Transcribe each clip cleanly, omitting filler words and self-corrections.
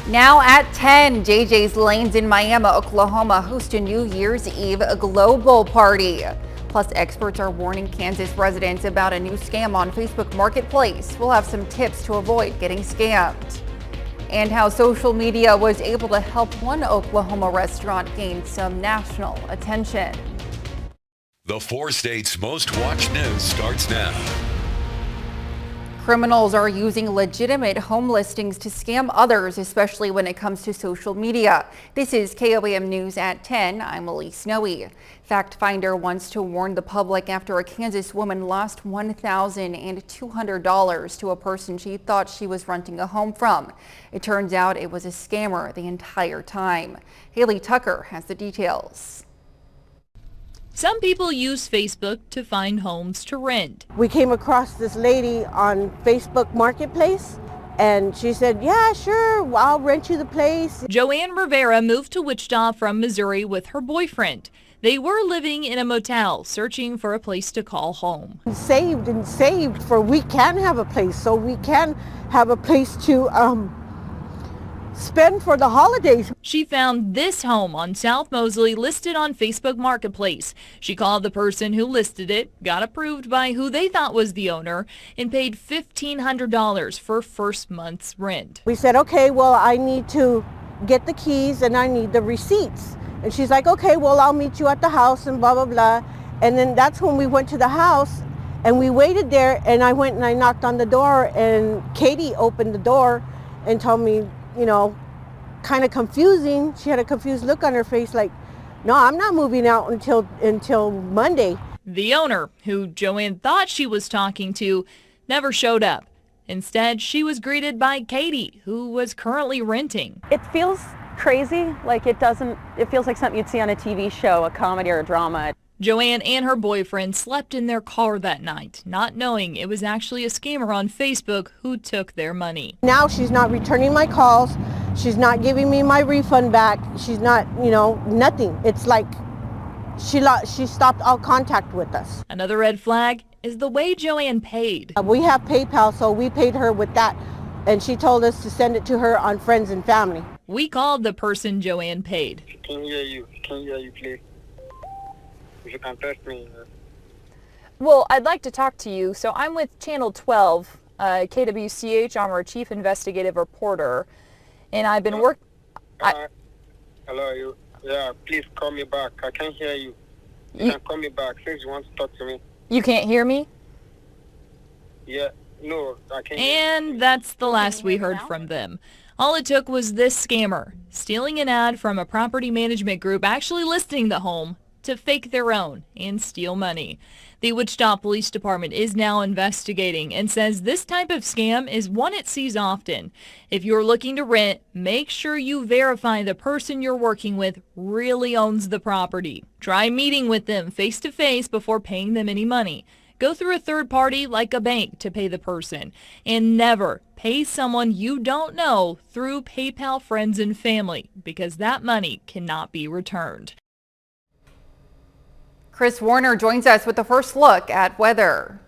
Now at 10, JJ's Lanes in Miami, Oklahoma host a New Year's Eve global party. Plus, experts are warning Kansas residents about a new scam on Facebook Marketplace. We'll have some tips to avoid getting scammed. And how social media was able to help one Oklahoma restaurant gain some national attention. The 4 states' most watched news starts now. Criminals are using legitimate home listings to scam others, especially when it comes to social media. This is KOAM News at 10. I'm Elise Snowy. Fact Finder wants to warn the public after a Kansas woman lost $1,200 to a person she thought she was renting a home from. It turns out it was a scammer the entire time. Haley Tucker has the details. Some people use Facebook to find homes to rent. We came across this lady on Facebook Marketplace, and she said, yeah, sure, I'll rent you the place. Joanne Rivera moved to Wichita from Missouri with her boyfriend. They were living in a motel, searching for a place to call home. Saved for we can have a place, so we can have a place to spend for the holidays. She found this home on South Mosley listed on Facebook Marketplace. She called the person who listed it, got approved by who they thought was the owner, and paid $1,500 for first month's rent. We said, okay, well, I need to get the keys and I need the receipts. And she's like, okay, well, I'll meet you at the house and blah, blah, blah. And then that's when we went to the house and we waited there, and I went and I knocked on the door, and Katie opened the door and told me, you know, kind of confusing. She had a confused look on her face like, no, I'm not moving out until Monday. The owner, who Joanne thought she was talking to, never showed up. Instead, she was greeted by Katie, who was currently renting. It feels crazy, like it feels like something you'd see on a TV show, a comedy or a drama. Joanne and her boyfriend slept in their car that night, not knowing it was actually a scammer on Facebook who took their money. Now she's not returning my calls. She's not giving me my refund back. She's not, nothing. It's like she stopped all contact with us. Another red flag is the way Joanne paid. We have PayPal, so we paid her with that, and she told us to send it to her on friends and family. We called the person Joanne paid. Can hear you, please. If you can text me. Well, I'd like to talk to you. So I'm with Channel 12, KWCH. I'm our chief investigative reporter, and I've been working. Hello, yeah, please call me back. I can't hear you. You can call me back since you want to talk to me. You can't hear me? Yeah, no, I can't. And that's the last we heard from them. All it took was this scammer stealing an ad from a property management group actually listing the home to fake their own and steal money. The Wichita Police Department is now investigating and says this type of scam is one it sees often. If you're looking to rent, make sure you verify the person you're working with really owns the property. Try meeting with them face-to-face before paying them any money. Go through a third party like a bank to pay the person. And never pay someone you don't know through PayPal friends and family, because that money cannot be returned. Chris Warner joins us with the first look at weather.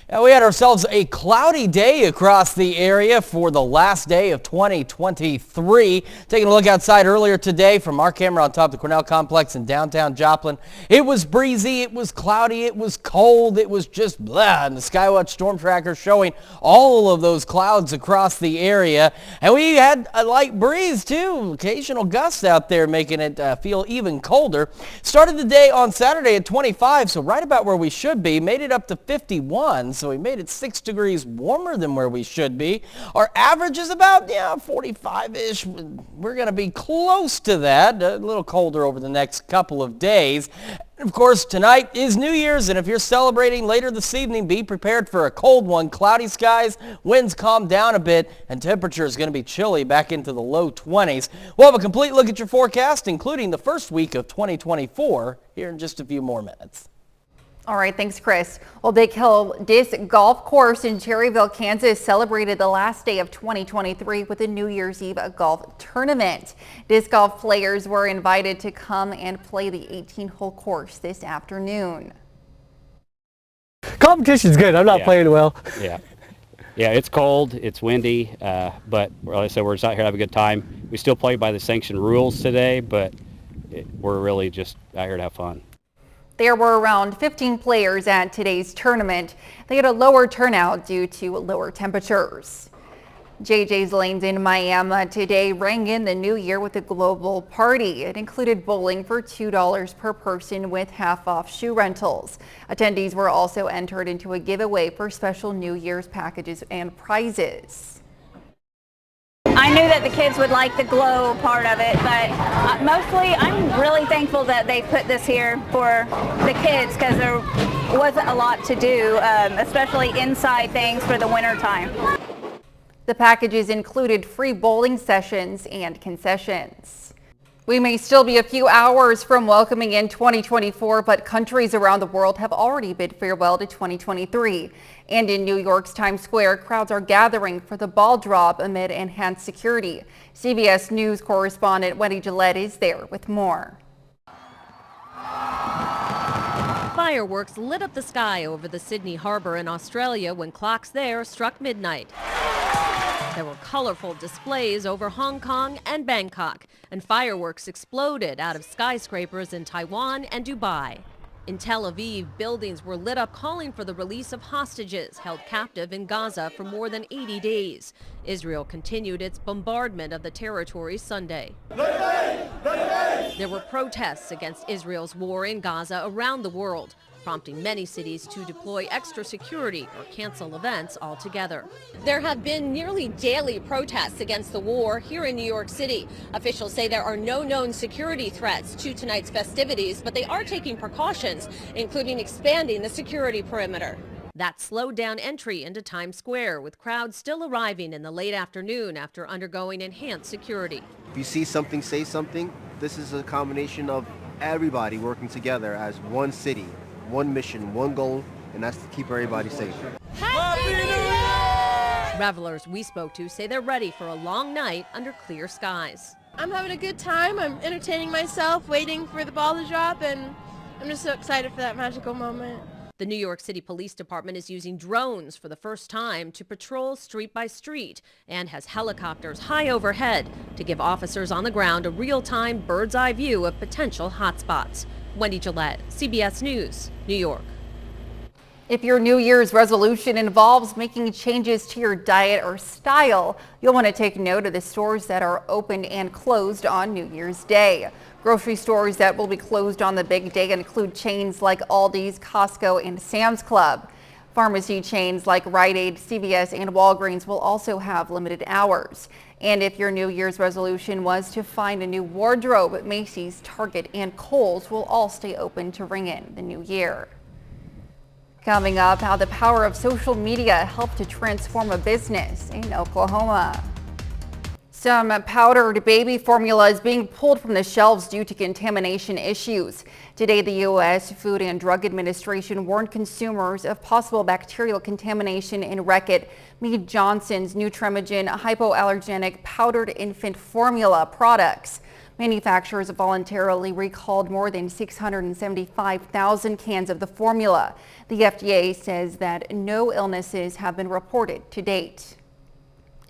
Now, we had ourselves a cloudy day across the area for the last day of 2023. Taking a look outside earlier today from our camera on top of the Cornell Complex in downtown Joplin. It was breezy, it was cloudy, it was cold, it was just blah. And the Skywatch Storm Tracker showing all of those clouds across the area. And we had a light breeze too, occasional gusts out there making it feel even colder. Started the day on Saturday at 25, so right about where we should be. Made it up to 51. So we made it 6 degrees warmer than where we should be. Our average is about 45-ish. We're going to be close to that, a little colder over the next couple of days. And of course, tonight is New Year's, and if you're celebrating later this evening, be prepared for a cold one. Cloudy skies, winds calm down a bit, and temperature is going to be chilly back into the low 20s. We'll have a complete look at your forecast, including the first week of 2024, here in just a few more minutes. All right, thanks, Chris. Well, Dick Hill Disc Golf Course in Cherryville, Kansas celebrated the last day of 2023 with a New Year's Eve golf tournament. Disc golf players were invited to come and play the 18-hole course this afternoon. Competition's good. I'm not playing well. Yeah. Yeah, it's cold, it's windy, but like I said, we're just out here to have a good time. We still play by the sanctioned rules today, but we're really just out here to have fun. There were around 15 players at today's tournament. They had a lower turnout due to lower temperatures. JJ's Lanes in Miami today rang in the new year with a global party. It included bowling for $2 per person with half-off shoe rentals. Attendees were also entered into a giveaway for special New Year's packages and prizes. I knew that the kids would like the glow part of it, but mostly I'm really thankful that they put this here for the kids because there wasn't a lot to do, especially inside things for the winter time. The packages included free bowling sessions and concessions. We may still be a few hours from welcoming in 2024, but countries around the world have already bid farewell to 2023. And in New York's Times Square, crowds are gathering for the ball drop amid enhanced security. CBS News correspondent Wendy Gillette is there with more. Fireworks lit up the sky over the Sydney Harbor in Australia when clocks there struck midnight. There were colorful displays over Hong Kong and Bangkok, and fireworks exploded out of skyscrapers in Taiwan and Dubai. In Tel Aviv, buildings were lit up calling for the release of hostages held captive in Gaza for more than 80 days. Israel continued its bombardment of the territory Sunday. There were protests against Israel's war in Gaza around the world, prompting many cities to deploy extra security or cancel events altogether. There have been nearly daily protests against the war here in New York City. Officials say there are no known security threats to tonight's festivities, but they are taking precautions, including expanding the security perimeter. That slowed down entry into Times Square, with crowds still arriving in the late afternoon after undergoing enhanced security. If you see something, say something. This is a combination of everybody working together as one city. One mission, one goal, and that's to keep everybody safe. Happy New Year! Revelers we spoke to say they're ready for a long night under clear skies. I'm having a good time. I'm entertaining myself, waiting for the ball to drop, and I'm just so excited for that magical moment. The New York City Police Department is using drones for the first time to patrol street by street and has helicopters high overhead to give officers on the ground a real-time bird's-eye view of potential hotspots. Wendy Gillette, CBS News, New York. If your New Year's resolution involves making changes to your diet or style, you'll want to take note of the stores that are open and closed on New Year's Day. Grocery stores that will be closed on the big day include chains like Aldi's, Costco, and Sam's Club. Pharmacy chains like Rite Aid, CVS, and Walgreens will also have limited hours. And if your New Year's resolution was to find a new wardrobe, Macy's, Target, and Kohl's will all stay open to ring in the new year. Coming up, how the power of social media helped to transform a business in Oklahoma. Some powdered baby formula is being pulled from the shelves due to contamination issues. Today, the U.S. Food and Drug Administration warned consumers of possible bacterial contamination in Reckitt Mead Johnson's Nutramigen hypoallergenic powdered infant formula products. Manufacturers voluntarily recalled more than 675,000 cans of the formula. The FDA says that no illnesses have been reported to date.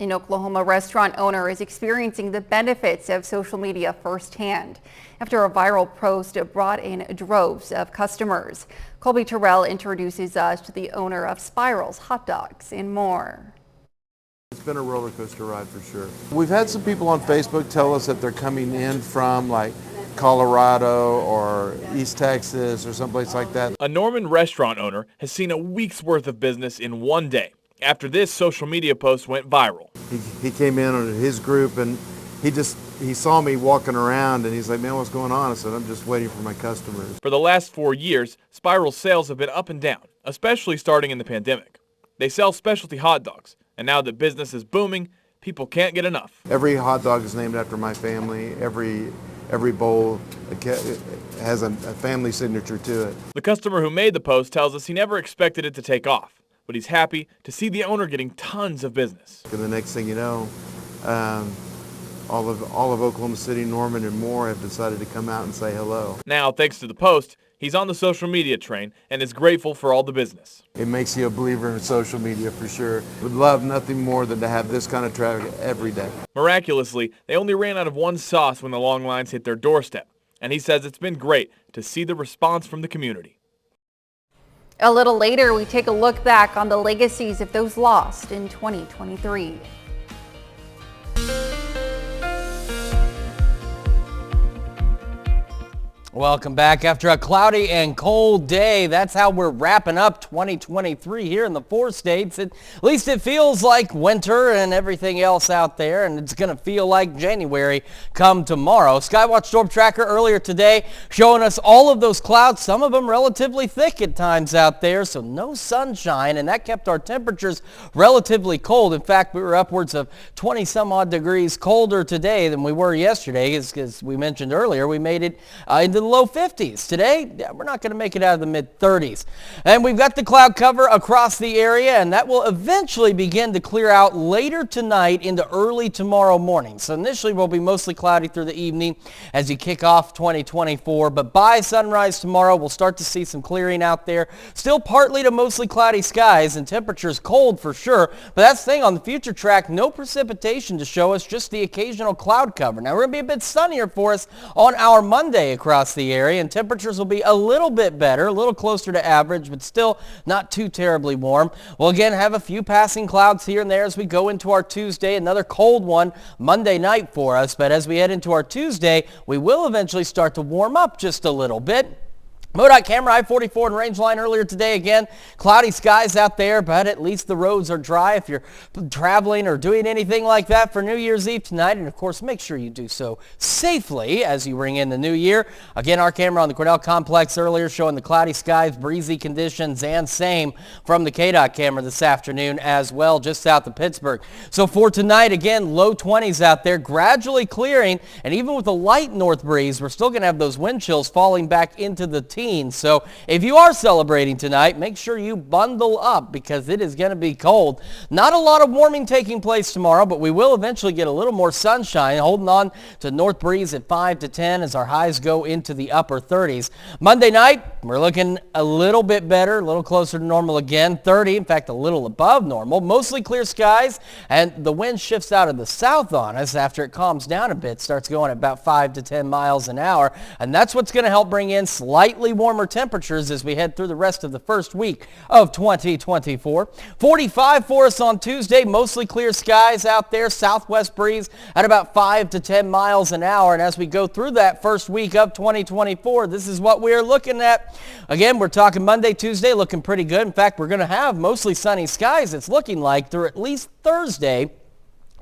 An Oklahoma restaurant owner is experiencing the benefits of social media firsthand after a viral post brought in droves of customers. Colby Terrell introduces us to the owner of Spiral's Hot Dogs and more. It's been a roller coaster ride for sure. We've had some people on Facebook tell us that they're coming in from like Colorado or East Texas or someplace like that. A Norman restaurant owner has seen a week's worth of business in one day after this social media post went viral. He came in on his group and he saw me walking around and he's like, man, what's going on? I said, I'm just waiting for my customers. For the last 4 years, Spiral's sales have been up and down, especially starting in the pandemic. They sell specialty hot dogs, and now that business is booming, people can't get enough. Every hot dog is named after my family. Every bowl has a family signature to it. The customer who made the post tells us he never expected it to take off, but he's happy to see the owner getting tons of business. And the next thing you know, all of Oklahoma City, Norman, and more have decided to come out and say hello. Now, thanks to the post, He's on the social media train and is grateful for all the business. It makes you a believer in social media for sure. Would love nothing more than to have this kind of traffic every day. Miraculously, they only ran out of one sauce when the long lines hit their doorstep, and he says it's been great to see the response from the community. A little later, we take a look back on the legacies of those lost in 2023. Welcome back. After a cloudy and cold day, that's how we're wrapping up 2023 here in the 4 states. At least it feels like winter and everything else out there, and it's going to feel like January come tomorrow. Skywatch Storm Tracker earlier today showing us all of those clouds, some of them relatively thick at times out there, so no sunshine, and that kept our temperatures relatively cold. In fact, we were upwards of 20 some odd degrees colder today than we were yesterday, as we mentioned earlier. We made it into the low 50s. Today, we're not going to make it out of the mid 30s. And we've got the cloud cover across the area, and that will eventually begin to clear out later tonight into early tomorrow morning. So initially, we'll be mostly cloudy through the evening as you kick off 2024. But by sunrise tomorrow, we'll start to see some clearing out there. Still partly to mostly cloudy skies and temperatures cold for sure. But that's the thing on the future track, no precipitation to show us, just the occasional cloud cover. Now, we're going to be a bit sunnier for us on our Monday across the area, and temperatures will be a little bit better, a little closer to average, but still not too terribly warm. We'll again have a few passing clouds here and there as we go into our Tuesday. Another cold one Monday night for us, but as we head into our Tuesday, we will eventually start to warm up just a little bit. MoDOT camera I-44 and range line earlier today. Again, cloudy skies out there, but at least the roads are dry if you're traveling or doing anything like that for New Year's Eve tonight. And of course, make sure you do so safely as you ring in the new year. Again, our camera on the Cornell complex earlier showing the cloudy skies, breezy conditions, and same from the KDOT camera this afternoon as well, just south of Pittsburgh. So for tonight, again, low 20s out there, gradually clearing, and even with a light north breeze, we're still going to have those wind chills falling back into the teens. So if you are celebrating tonight, make sure you bundle up because it is going to be cold. Not a lot of warming taking place tomorrow, but we will eventually get a little more sunshine, holding on to north breeze at 5 to 10 as our highs go into the upper 30s. Monday night, we're looking a little bit better, a little closer to normal again, 30, in fact, a little above normal. Mostly clear skies, and the wind shifts out of the south on us after it calms down a bit, starts going at about 5 to 10 miles an hour, and that's what's going to help bring in slightly warmer temperatures as we head through the rest of the first week of 2024. 45 for us on Tuesday, mostly clear skies out there, southwest breeze at about 5 to 10 miles an hour. And as we go through that first week of 2024, this is what we're looking at. Again, we're talking Monday, Tuesday, looking pretty good. In fact, we're going to have mostly sunny skies, it's looking like, through at least Thursday.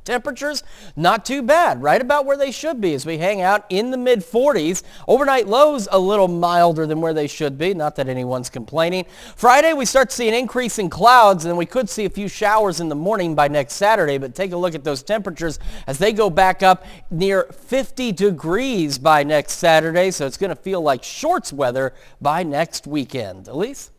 Temperatures, not too bad, right about where they should be as we hang out in the mid-40s. Overnight lows a little milder than where they should be, not that anyone's complaining. Friday, we start to see an increase in clouds, and we could see a few showers in the morning by next Saturday, but take a look at those temperatures as they go back up near 50 degrees by next Saturday, so it's going to feel like shorts weather by next weekend. Elise?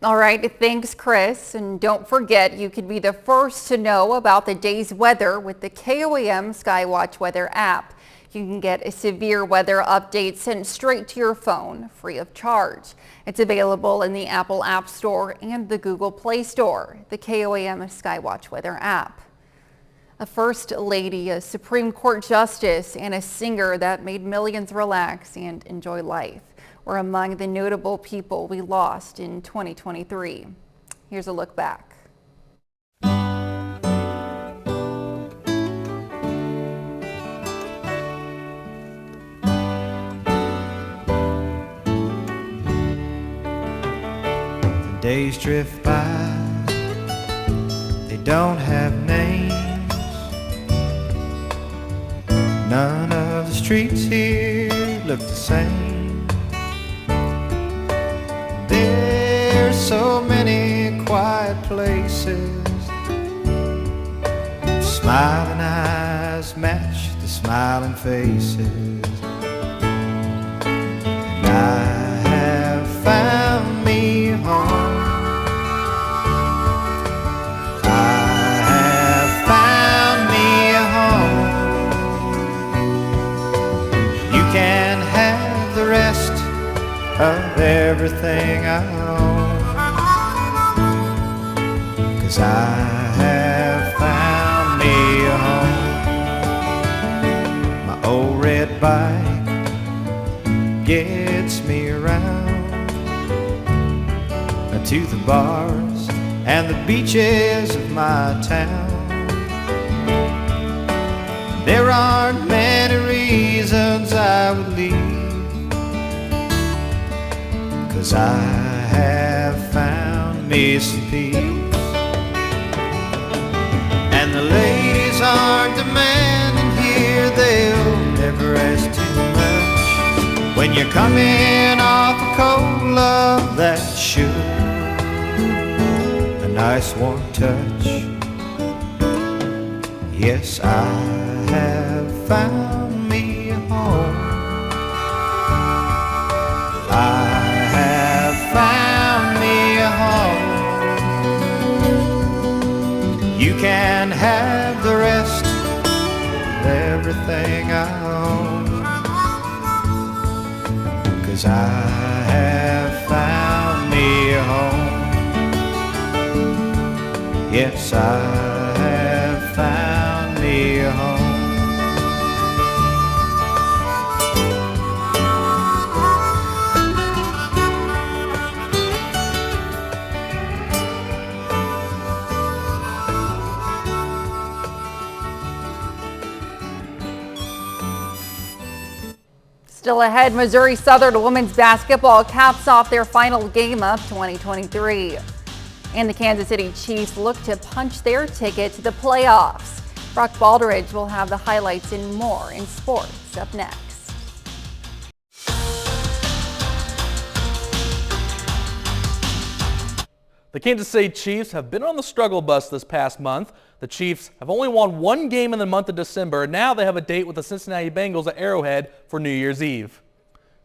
All right, thanks, Chris. And don't forget, you can be the first to know about the day's weather with the KOAM Skywatch Weather app. You can get a severe weather update sent straight to your phone, free of charge. It's available in the Apple App Store and the Google Play Store, the KOAM Skywatch Weather app. A First Lady, a Supreme Court Justice, and a singer that made millions relax and enjoy life were among the notable people we lost in 2023. Here's a look back. The days drift by, they don't have names. None of the streets here look the same. There's so many quiet places. The smiling eyes match the smiling faces. And I have found me a home. I have found me a home. You can have the rest of everything I own. 'Cause I have found me a home. My old red bike gets me around to the bars and the beaches of my town. There aren't many reasons I would leave, 'cause I have found me some peace. And the ladies aren't demanding here, they'll never ask too much. When you're coming off a cold love that should, a nice warm touch. Yes, I have found me a home. I have found me a home. You can have the rest of everything I own, 'cause I have found me a home. Yes, I have found me a home. Still ahead, Missouri Southern women's basketball caps off their final game of 2023. And the Kansas City Chiefs look to punch their ticket to the playoffs. Brock Baldridge will have the highlights and more in sports up next. The Kansas City Chiefs have been on the struggle bus this past month. The Chiefs have only won one game in the month of December, and now they have a date with the Cincinnati Bengals at Arrowhead for New Year's Eve.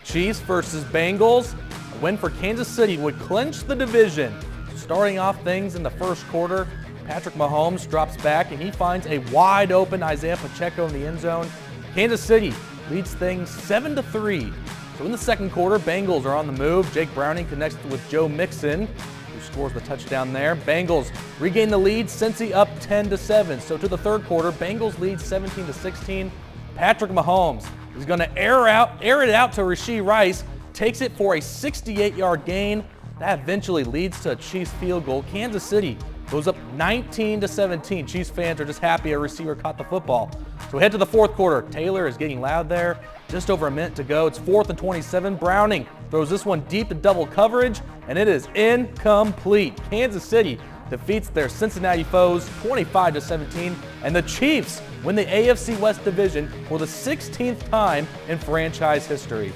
Chiefs versus Bengals, a win for Kansas City would clinch the division. Starting off things in the first quarter, Patrick Mahomes drops back and he finds a wide open Isaiah Pacheco in the end zone. Kansas City leads things 7-3. So in the second quarter, Bengals are on the move. Jake Browning connects with Joe Mixon, who scores the touchdown there. Bengals regain the lead, Cincy up 10-7. So to the third quarter, Bengals lead 17-16. Patrick Mahomes is going to air it out to Rashee Rice, takes it for a 68-yard gain. That eventually leads to a Chiefs field goal. Kansas City goes up 19-17. Chiefs fans are just happy a receiver caught the football. So we head to the fourth quarter. Taylor is getting loud there. Just over a minute to go. It's 4th and 27. Browning throws this one deep to double coverage, and it is incomplete. Kansas City defeats their Cincinnati foes 25-17, and the Chiefs win the AFC West Division for the 16th time in franchise history.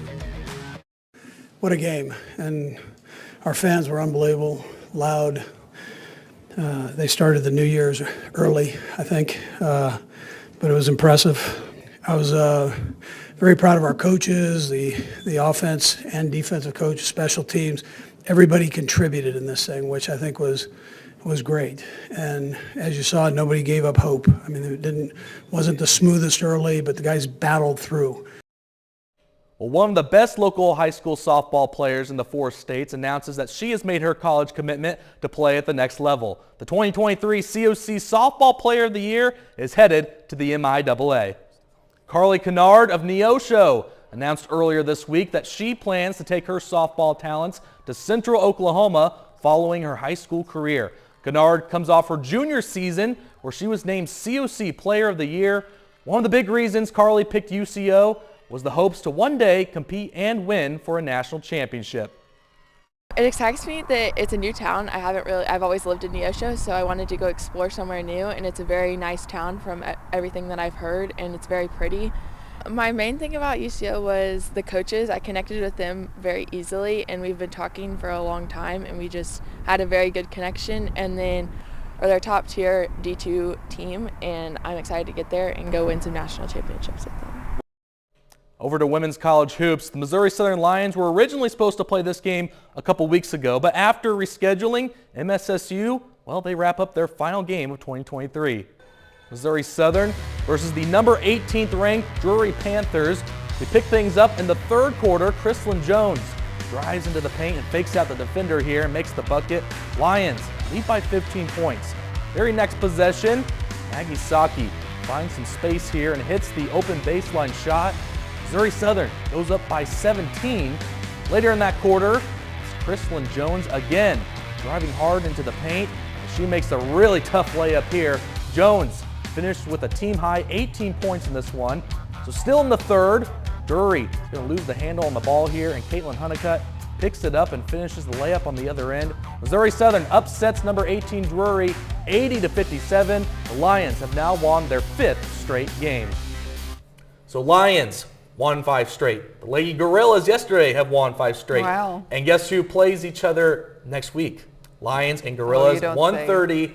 What a game. And our fans were unbelievable, loud. They started the New Year's early, I think, but it was impressive. I was very proud of our coaches, the offense and defensive coach, special teams. Everybody contributed in this thing, which I think was great. And as you saw, nobody gave up hope. I mean, it wasn't the smoothest early, but the guys battled through. Well, one of the best local high school softball players in the 4 states announces that she has made her college commitment to play at the next level. The 2023 COC Softball Player of the Year is headed to the MIAA. Carly Kennard of Neosho announced earlier this week that she plans to take her softball talents to Central Oklahoma following her high school career. Kennard comes off her junior season where she was named COC Player of the Year. One of the big reasons Carly picked UCO was the hopes to one day compete and win for a national championship. It excites me that it's a new town. I've always lived in Neosho, so I wanted to go explore somewhere new, and it's a very nice town from everything that I've heard, and it's very pretty. My main thing about UCO was the coaches. I connected with them very easily, and we've been talking for a long time, and we just had a very good connection, and then are their top tier D2 team, and I'm excited to get there and go win some national championships with them. Over to women's college hoops. The Missouri Southern Lions were originally supposed to play this game a couple weeks ago, but after rescheduling, MSSU, well, they wrap up their final game of 2023. Missouri Southern versus the number 18th ranked Drury Panthers. They pick things up in the third quarter. Chrislyn Jones drives into the paint and fakes out the defender here and makes the bucket. Lions lead by 15 points. Very next possession, Nagasaki finds some space here and hits the open baseline shot. Missouri Southern goes up by 17. Later in that quarter, it's Chrislyn Jones again driving hard into the paint. She makes a really tough layup here. Jones finished with a team-high 18 points in this one. So still in the third, Drury is going to lose the handle on the ball here, and Caitlin Honeycutt picks it up and finishes the layup on the other end. Missouri Southern upsets number 18 Drury 80-57. The Lions have now won their 5th straight game. So Lions won 5 straight. The Lady Gorillas yesterday have won 5 straight. Wow. And guess who plays each other next week? Lions and Gorillas, 1:30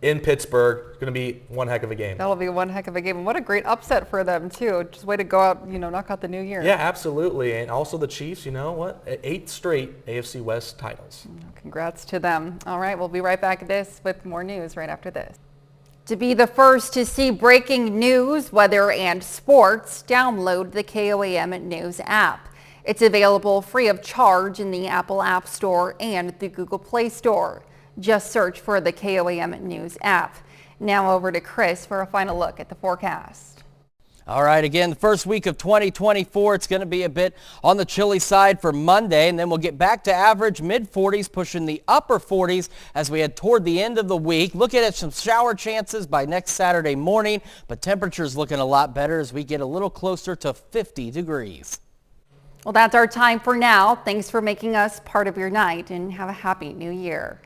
in Pittsburgh. It's going to be one heck of a game. That'll be one heck of a game. And what a great upset for them, too. Just way to go out, knock out the new year. Yeah, absolutely. And also the Chiefs, 8 straight AFC West titles. Congrats to them. All right, we'll be right back at this with more news right after this. To be the first to see breaking news, weather, and sports, download the KOAM News app. It's available free of charge in the Apple App Store and the Google Play Store. Just search for the KOAM News app. Now over to Chris for a final look at the forecast. All right, again, the first week of 2024, it's going to be a bit on the chilly side for Monday, and then we'll get back to average mid-40s, pushing the upper 40s as we head toward the end of the week. Looking at some shower chances by next Saturday morning, but temperatures looking a lot better as we get a little closer to 50 degrees. Well, that's our time for now. Thanks for making us part of your night, and have a happy new year.